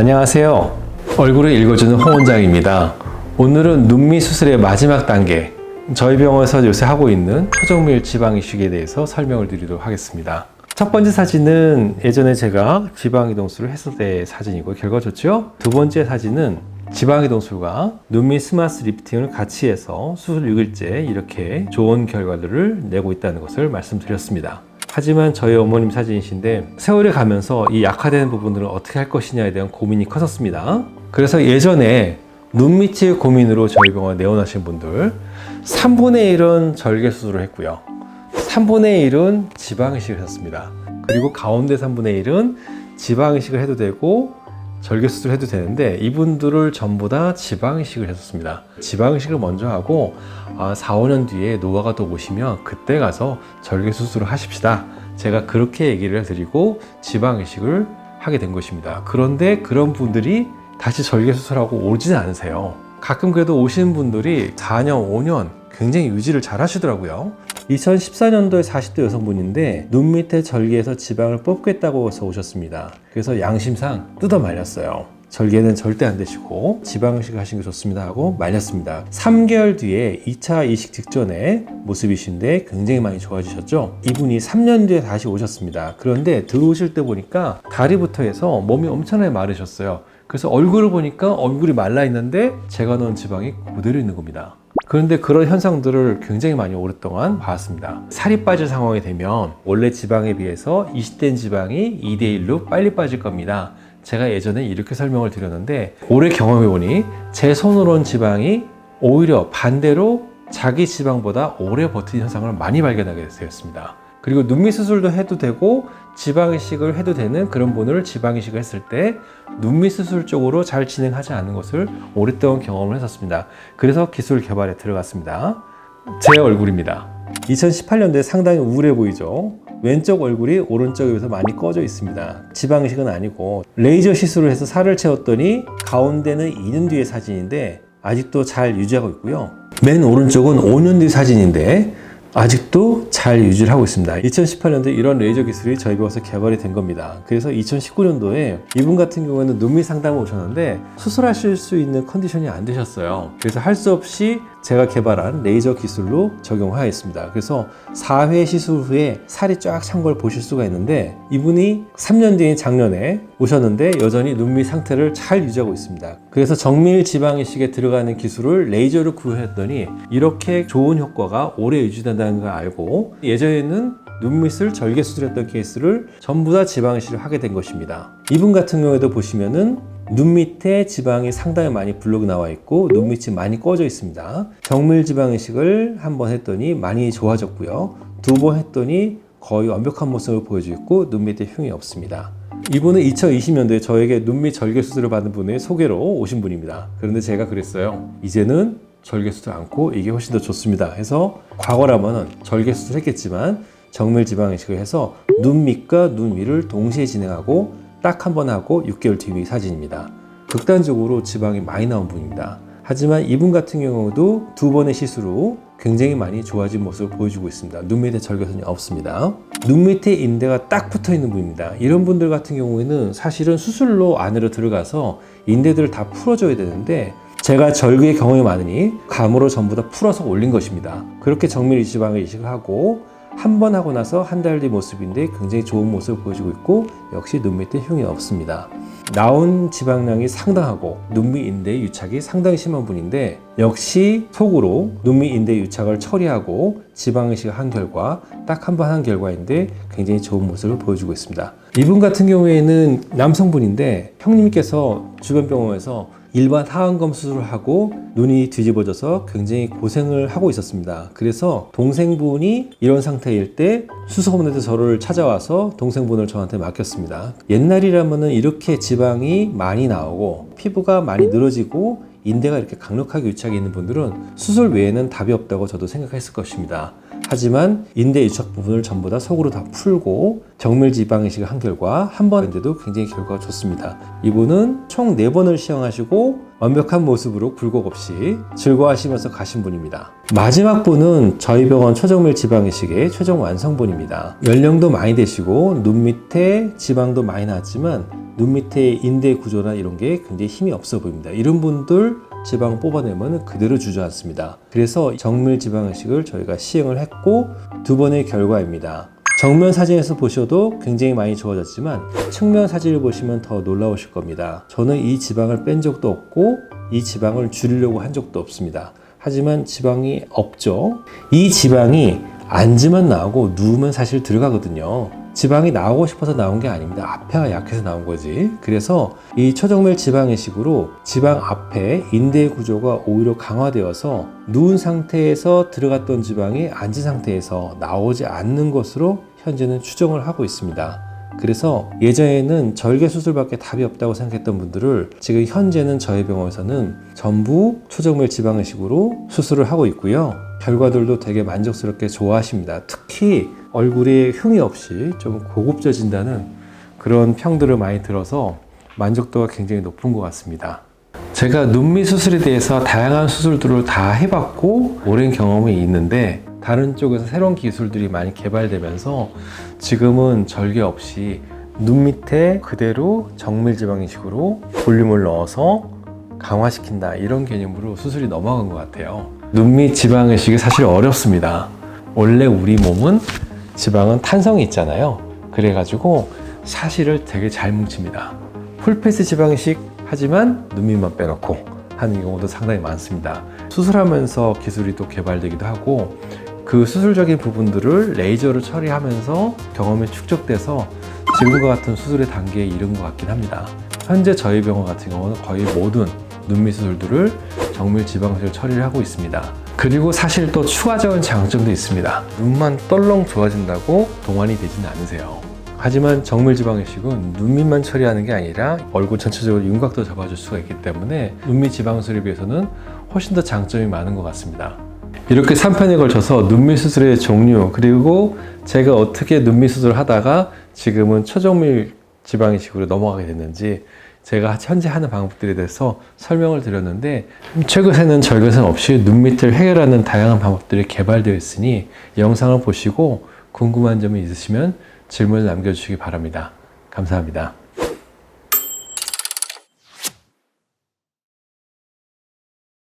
안녕하세요. 얼굴을 읽어주는 홍 원장입니다. 오늘은 눈밑 수술의 마지막 단계, 저희 병원에서 요새 하고 있는 초정밀 지방 이식에 대해서 설명을 드리도록 하겠습니다. 첫 번째 사진은 예전에 제가 지방 이동술을 했을 때 사진이고 결과 좋죠? 두 번째 사진은 지방 이동술과 눈밑 스마스 리프팅을 같이 해서 수술 6일째 이렇게 좋은 결과들을 내고 있다는 것을 말씀드렸습니다. 하지만 저희 어머님 사진이신데 세월이 가면서 이 약화되는 부분들을 어떻게 할 것이냐에 대한 고민이 컸었습니다. 그래서 예전에 눈밑의 고민으로 저희 병원에 내원하신 분들 3분의 1은 절개 수술을 했고요. 3분의 1은 지방 이식을 했습니다. 그리고 가운데 3분의 1은 지방 이식을 해도 되고 절개 수술을 해도 되는데 이분들을 전부 다 지방 이식을 했었습니다. 지방 이식을 먼저 하고 4, 5년 뒤에 노화가 더 오시면 그때 가서 절개 수술을 하십시다. 제가 그렇게 얘기를 드리고 지방 이식을 하게 된 것입니다. 그런데 그런 분들이 다시 절개 수술하고 오지는 않으세요. 가끔 그래도 오시는 분들이 4년, 5년 굉장히 유지를 잘 하시더라고요. 2014년도에 40대 여성분인데 눈 밑에 절개해서 지방을 뽑겠다고 해서 오셨습니다. 그래서 양심상 뜯어 말렸어요. 절개는 절대 안 되시고 지방 이식을 하시는 게 좋습니다 하고 말렸습니다. 3개월 뒤에 2차 이식 직전의 모습이신데 굉장히 많이 좋아지셨죠. 이분이 3년 뒤에 다시 오셨습니다. 그런데 들어오실 때 보니까 다리부터 해서 몸이 엄청나게 마르셨어요. 그래서 얼굴을 보니까 얼굴이 말라 있는데 제가 넣은 지방이 그대로 있는 겁니다. 그런데 그런 현상들을 굉장히 많이 오랫동안 봐왔습니다. 살이 빠질 상황이 되면 원래 지방에 비해서 이식된 지방이 2대1로 빨리 빠질 겁니다. 제가 예전에 이렇게 설명을 드렸는데 올해 경험해보니 제 손으로 온 지방이 오히려 반대로 자기 지방보다 오래 버티는 현상을 많이 발견하게 되었습니다. 그리고 눈밑 수술도 해도 되고 지방 이식을 해도 되는 그런 분을 지방 이식을 했을 때 눈밑 수술 쪽으로 잘 진행하지 않는 것을 오랫동안 경험을 했었습니다. 그래서 기술 개발에 들어갔습니다. 제 얼굴입니다. 2018년도에 상당히 우울해 보이죠? 왼쪽 얼굴이 오른쪽에 비해서 많이 꺼져 있습니다. 지방 이식은 아니고 레이저 시술을 해서 살을 채웠더니 가운데는 2년 뒤의 사진인데 아직도 잘 유지하고 있고요. 맨 오른쪽은 5년 뒤 사진인데 아직도 잘 유지를 하고 있습니다. 2018년도에 이런 레이저 기술이 저희 병원에서 개발이 된 겁니다. 그래서 2019년도에 이분 같은 경우에는 눈밑 상담을 오셨는데 수술하실 수 있는 컨디션이 안 되셨어요. 그래서 할 수 없이 제가 개발한 레이저 기술로 적용하였습니다. 그래서 4회 시술 후에 살이 쫙 찬 걸 보실 수가 있는데 이분이 3년 뒤인 작년에 오셨는데 여전히 눈밑 상태를 잘 유지하고 있습니다. 그래서 정밀 지방 이식에 들어가는 기술을 레이저로 구현했더니 이렇게 좋은 효과가 오래 유지된다는 걸 알고 예전에는 눈밑을 절개 수술했던 케이스를 전부 다 지방 이식을 하게 된 것입니다. 이분 같은 경우에도 보시면은 눈 밑에 지방이 상당히 많이 블록이 나와 있고 눈 밑이 많이 꺼져 있습니다. 정밀 지방 이식을 한 번 했더니 많이 좋아졌고요. 2번 했더니 거의 완벽한 모습을 보여주고 있고 눈 밑에 흉이 없습니다. 이분은 2020년도에 저에게 눈밑 절개 수술을 받은 분의 소개로 오신 분입니다. 그런데 제가 그랬어요. 이제는 절개 수술 않고 이게 훨씬 더 좋습니다. 해서 과거라면은 절개 수술을 했겠지만 정밀 지방 이식을 해서 눈 밑과 눈 위를 동시에 진행하고 딱 한 번 하고 6개월 뒤의 사진입니다. 극단적으로 지방이 많이 나온 분입니다. 하지만 이분 같은 경우도 2번의 시술 후 굉장히 많이 좋아진 모습을 보여주고 있습니다. 눈 밑에 절개선이 없습니다. 눈 밑에 인대가 딱 붙어 있는 분입니다. 이런 분들 같은 경우에는 사실은 수술로 안으로 들어가서 인대들을 다 풀어줘야 되는데 제가 절개 경험이 많으니 감으로 전부 다 풀어서 올린 것입니다. 그렇게 정밀 지방을 이식을 하고 한 번 하고 나서 한 달 뒤 모습인데 굉장히 좋은 모습을 보여주고 있고 역시 눈 밑에 흉이 없습니다. 나온 지방량이 상당하고 눈밑 인대 유착이 상당히 심한 분인데 역시 속으로 눈밑 인대 유착을 처리하고 지방 이식을 한 결과 딱 한 번 한 결과인데 굉장히 좋은 모습을 보여주고 있습니다. 이분 같은 경우에는 남성분인데 형님께서 주변 병원에서 일반 하안검 수술을 하고 눈이 뒤집어져서 굉장히 고생을 하고 있었습니다. 그래서 동생분이 이런 상태일 때 수술원에서 저를 찾아와서 동생분을 저한테 맡겼습니다. 옛날이라면은 이렇게 지방이 많이 나오고 피부가 많이 늘어지고 인대가 이렇게 강력하게 유착이 있는 분들은 수술 외에는 답이 없다고 저도 생각했을 것입니다. 하지만 인대 유착 부분을 전부 다 속으로 다 풀고 정밀 지방 이식을 한 결과 한 번인데도 굉장히 결과가 좋습니다. 이분은 총 4번을 시행하시고 완벽한 모습으로 굴곡 없이 즐거워하시면서 가신 분입니다. 마지막 분은 저희 병원 초정밀 지방 이식의 최종 완성분입니다. 연령도 많이 되시고 눈 밑에 지방도 많이 나왔지만 눈 밑에 인대 구조나 이런 게 굉장히 힘이 없어 보입니다. 이런 분들 지방 뽑아내면 그대로 주저앉습니다. 그래서 정밀 지방이식을 저희가 시행을 했고 2번의 결과입니다. 정면 사진에서 보셔도 굉장히 많이 좋아졌지만 측면 사진을 보시면 더 놀라우실 겁니다. 저는 이 지방을 뺀 적도 없고 이 지방을 줄이려고 한 적도 없습니다. 하지만 지방이 없죠. 이 지방이 앉으면 나오고 누우면 사실 들어가거든요. 지방이 나오고 싶어서 나온 게 아닙니다. 앞에가 약해서 나온 거지. 그래서 이 초정밀 지방이식으로 지방 앞에 인대 구조가 오히려 강화되어서 누운 상태에서 들어갔던 지방이 앉은 상태에서 나오지 않는 것으로 현재는 추정을 하고 있습니다. 그래서 예전에는 절개 수술밖에 답이 없다고 생각했던 분들을 지금 현재는 저희 병원에서는 전부 초정밀 지방이식으로 수술을 하고 있고요. 결과들도 되게 만족스럽게 좋아하십니다. 특히 얼굴에 흉이 없이 좀 고급져진다는 그런 평들을 많이 들어서 만족도가 굉장히 높은 것 같습니다. 제가 눈밑 수술에 대해서 다양한 수술들을 다 해봤고 오랜 경험이 있는데 다른 쪽에서 새로운 기술들이 많이 개발되면서 지금은 절개 없이 눈 밑에 그대로 정밀 지방이식으로 볼륨을 넣어서 강화시킨다 이런 개념으로 수술이 넘어간 것 같아요. 눈밑 지방이식이 사실 어렵습니다. 원래 우리 몸은 지방은 탄성이 있잖아요. 그래가지고 사실을 되게 잘 뭉칩니다. 풀페이스 지방이식 하지만 눈밑만 빼놓고 하는 경우도 상당히 많습니다. 수술하면서 기술이 또 개발되기도 하고 그 수술적인 부분들을 레이저로 처리하면서 경험이 축적돼서 지금과 같은 수술의 단계에 이른 것 같긴 합니다. 현재 저희 병원 같은 경우는 거의 모든 눈밑 수술들을 정밀 지방이식을 처리를 하고 있습니다. 그리고 사실 또 추가적인 장점도 있습니다. 눈만 떨렁 좋아진다고 동안이 되지는 않으세요. 하지만 정밀 지방이식은 눈밑만 처리하는 게 아니라 얼굴 전체적으로 윤곽도 잡아줄 수가 있기 때문에 눈밑 지방수술에 비해서는 훨씬 더 장점이 많은 것 같습니다. 이렇게 3편에 걸쳐서 눈밑 수술의 종류 그리고 제가 어떻게 눈밑 수술을 하다가 지금은 초정밀 지방이식으로 넘어가게 됐는지 제가 현재 하는 방법들에 대해서 설명을 드렸는데 최근에는 절개선 없이 눈밑을 해결하는 다양한 방법들이 개발되어 있으니 영상을 보시고 궁금한 점이 있으시면 질문을 남겨주시기 바랍니다. 감사합니다.